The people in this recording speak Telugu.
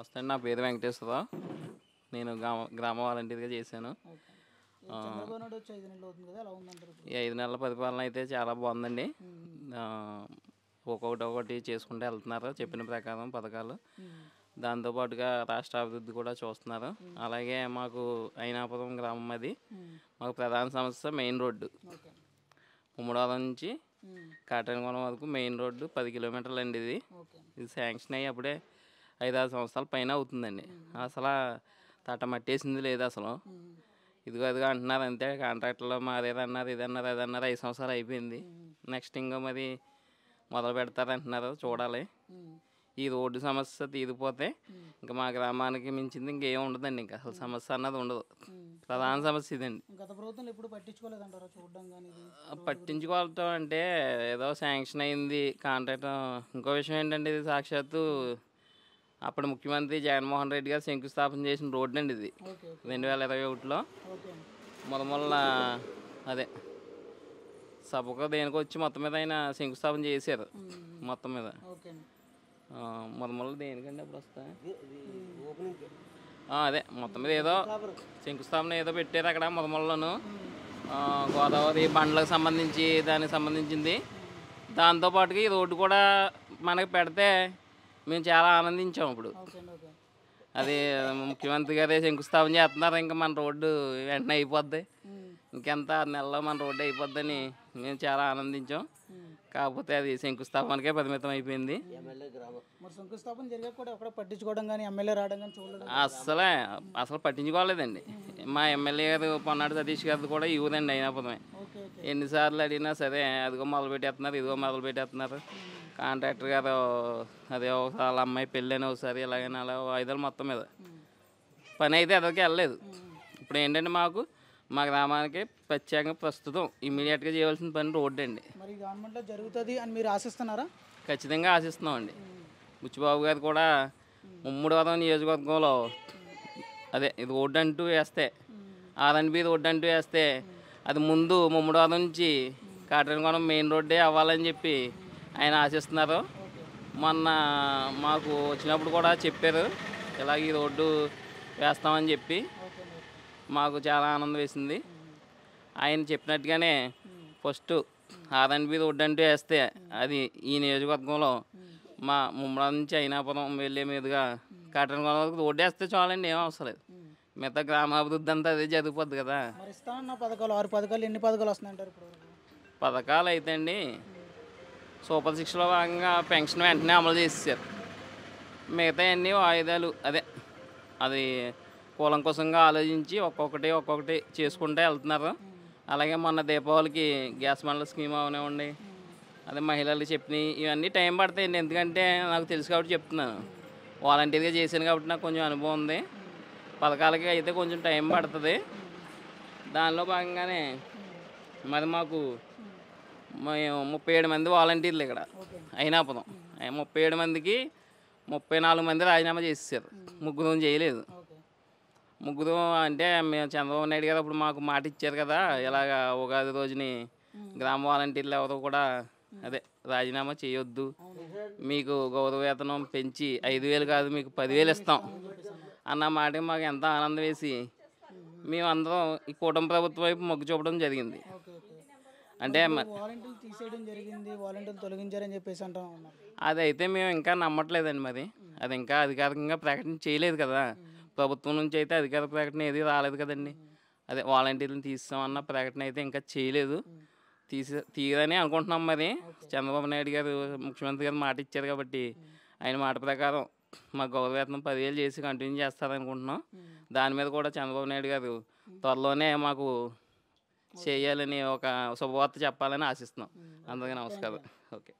నమస్తే అండి. నా పేరు వెంకటేశ్వరరావు. నేను గ్రామ వాలంటీర్‌గా చేశాను. ఓకే. ఈ చంద్రబాబు నాయుడు వచ్చి 5 నెలలు అవుతుంది కదా! ఎలా ఉందంటారు ఇప్పుడు? ఈ 5 నెలల పరిపాలన అయితే చాలా బాగుందండి. హ్మ్. ఒక్కొక్కటి చేసుకుంటూ వెళ్తున్నారు చెప్పిన ప్రకారం పథకాలు. హ్మ్. దాంతో పాటుగా రాష్ట్ర అభివృద్ధి కూడా చూస్తున్నారు. అలాగే మాకు అయినాపురం గ్రామం అది. హ్మ్. మాకు ప్రధాన సమస్య మెయిన్ రోడ్డు. ఓకే. ముమ్మడివరం నుంచి హ్మ్. కాటేనికోన వరకు మెయిన్ రోడ్డు 10 కిలోమీటర్లు అండి ఇది. ఓకే. ఇది శాంక్షన్ అయ్యి అప్పుడే 5-6 సంవత్సరాల పైన అవుతుందండి. అసలు తటమట్టేసింది లేదు అసలు. హ్మ్. ఇదిగో అదిగో అంటున్నారు అంతే. కాంట్రాక్టర్లు మాదేదన్నారు, ఇదన్నారు, అదన్నారు. 5 సంవత్సరాలు అయిపోయింది. నెక్స్ట్ ఇంకో మరి మొదలు పెడతారంటున్నారు. చూడాలి. హ్మ్. ఈ రోడ్డు సమస్య తీరిపోతే హ్మ్. ఇంకా మా గ్రామానికి మించింది ఇంకేం ఉండదండి. ఇంకా అసలు సమస్య అన్నది ఉండదు. హ్మ్. ప్రధాన సమస్య ఇదండి. గత ప్రభుత్వంలో ఎప్పుడు పట్టించుకోలేదంటారా చూడడం కానీ ఇది? పట్టించుకోవటం అంటే ఏదో శాంక్షన్ అయింది కాంట్రాక్ట్. ఇంకో విషయం ఏంటంటే ఇది సాక్షాత్తు అప్పుడు ముఖ్యమంత్రి జగన్మోహన్ రెడ్డి గారు శంకుస్థాపన చేసిన రోడ్డు అండి ఇది. ఓకే. ఓకే. 2021లో ఓకే అండి. మొదమొదల అదే సభకు దేనికి వచ్చి మొత్తం మీద ఆయన శంకుస్థాపన చేశారు. హ్మ్. మొత్తం మీద ఓకే అండి. మొదమొదలు దేనికండి అప్పుడు వస్తా అదే మొత్తం మీద ఏదో శంకుస్థాపన ఏదో పెట్టారు అక్కడ మొదమొదలను. గోదావరి బండ్లకు సంబంధించి దానికి సంబంధించింది. దాంతోపాటుగా ఈ రోడ్డు కూడా మనకి పెడితే మేము చాలా ఆనందించాం. ఇప్పుడు ఓకే అండి. ఓకే. అది ముఖ్యమంత్రి గారే శంకుస్థాపన చేస్తున్నారు. ఇంకా మన రోడ్డు వెంటనే అయిపోద్ది. హ్మ్. ఇంకెంత 6 నెలల్లో మన రోడ్డు అయిపోద్దని మేము చాలా ఆనందించాం. హ్మ్. కాకపోతే అది శంకుస్థాపనకే పరిమితం అయిపోయింది. మరి శంకుస్థాపన జరిగాక కూడా ఎక్కడ పట్టించుకోవడం కానీ ఎమ్మెల్యే రావడం కానీ చూడడం? అసలు పట్టించుకోలేదండి. మా ఎమ్మెల్యే గారు పొన్నాడు సతీష్ గారు కూడా ఈ ఊరండి అయినాపురమే. ఓకే. ఓకే. ఎన్నిసార్లు అడిగినా సరే అదిగో మొదలు పెట్టేస్తున్నారు, ఇదిగో మొదలు పెట్టేస్తున్నారు. కాంట్రాక్టర్ గారు అదే ఒకసారి అమ్మాయి పెళ్ళని ఒకసారి ఇలాగైనా అలా వాయిదాలు మొత్తం మీద పని అయితే ఎదరికి వెళ్ళలేదు. ఇప్పుడు ఏంటంటే మా గ్రామానికి ప్రత్యేకంగా ప్రస్తుతం ఇమ్మీడియట్గా చేయవలసిన పని రోడ్డు అండి. మరి గవర్నమెంట్లో జరుగుతుంది అని మీరు ఆశిస్తున్నారా? ఖచ్చితంగా ఆశిస్తున్నామండి. బుచ్చిబాబు గారు కూడా ముమ్మడివరం నియోజకవర్గంలో అదే ఇది రోడ్డు అంటూ వేస్తే ఆర్ఎన్బి రోడ్డు అంటూ వేస్తే అది ముందు ముమ్మడివరం నుంచి కాటేనికోన మెయిన్ రోడ్డే అవ్వాలని చెప్పి ఆయన ఆశిస్తున్నారు. మొన్న మాకు వచ్చినప్పుడు కూడా చెప్పారు ఇలాగ ఈ రోడ్డు వేస్తామని చెప్పి. ఓకే. మాకు చాలా ఆనందం వేసింది. ఆయన చెప్పినట్టుగానే ఫస్ట్ ఆర్ఎన్బి రోడ్డు అంటూ వేస్తే అది ఈ నియోజకవర్గంలో మా ముమ్మడి నుంచి అయినాపురం వెళ్ళే మీదుగా కాటేనికోన వరకు రోడ్డు వేస్తే చాలండి, ఏం అవసరం లేదు. మిగతా గ్రామాభివృద్ధి అంతా అదే జరిగిపోద్ది కదా. మరి ఇస్తానన్న పథకాలు 6 పథకాలు ఎన్ని పథకాలు వస్తున్నాయంటారు ఇప్పుడు? పథకాలు అయితే అండి సూపర్ సిక్స్లో భాగంగా పెన్షన్ వెంటనే అమలు చేసేసారు. మిగతా అన్నీ వాయిదాలు అది కూలంకుశంగా ఆలోచించి ఒక్కొక్కటి చేసుకుంటూ వెళ్తున్నారు. అలాగే మొన్న దీపావళికి గ్యాస్ బండ్ల స్కీమ్ అవనివ్వండి, అదే మహిళలు చెప్పినవి ఇవన్నీ టైం పడతాయండి. ఎందుకంటే నాకు తెలుసు కాబట్టి చెప్తున్నాను. వాలంటీర్గా చేశాను కాబట్టి నాకు కొంచెం అనుభవం ఉంది. పథకాలకి అయితే కొంచెం టైం పడుతుంది. దానిలో భాగంగానే మరి మాకు 37 మంది వాలంటీర్లు ఇక్కడ అయినాపురం. 37 మందికి 34 మంది రాజీనామా చేసేసారు. ముగ్గురు చేయలేదు. ఓకే. ముగ్గురు అంటే మేము చంద్రబాబు నాయుడు గారు అప్పుడు మాకు మాట ఇచ్చారు కదా, ఇలాగ ఉగాది రోజుని గ్రామ వాలంటీర్లు ఎవరు కూడా రాజీనామా చేయొద్దు, మీకు గౌరవ వేతనం పెంచి 5,000 కాదు మీకు 10,000 ఇస్తాం అన్న మాట మాకు ఎంత ఆనందం వేసి మేమందరం ఈ కూటమి ప్రభుత్వం వైపు మొగ్గు చూపడం జరిగింది. ఓకే. ఓకే. అంటే వాలంటీర్లు తీసేయడం జరిగింది, వాలంటీర్లు తొలగించారని చెప్పేసి అంటా ఉన్నారు. అదైతే మేము ఇంకా నమ్మట్లేదండి. మరి అది ఇంకా అధికారికంగా ప్రకటన చేయలేదు కదా. ప్రభుత్వం నుంచి అయితే అధికార ప్రకటన ఏది రాలేదు కదండి. వాలంటీర్లను తీస్తామన్న ప్రకటన అయితే ఇంకా చేయలేదు. తీయదని అనుకుంటున్నాం. మరి చంద్రబాబు నాయుడు గారు ముఖ్యమంత్రి గారు మాట ఇచ్చారు కాబట్టి ఆయన మాట ప్రకారం మా గౌరవ వేతనం 10,000 చేసి కంటిన్యూ చేస్తారనుకుంటున్నాం. దాని మీద కూడా చంద్రబాబు నాయుడు గారు త్వరలోనే మాకు చేయాలని ఒక శుభవార్త చెప్పాలని ఆశిస్తున్నాం. అందరికీ నమస్కారం. ఓకే.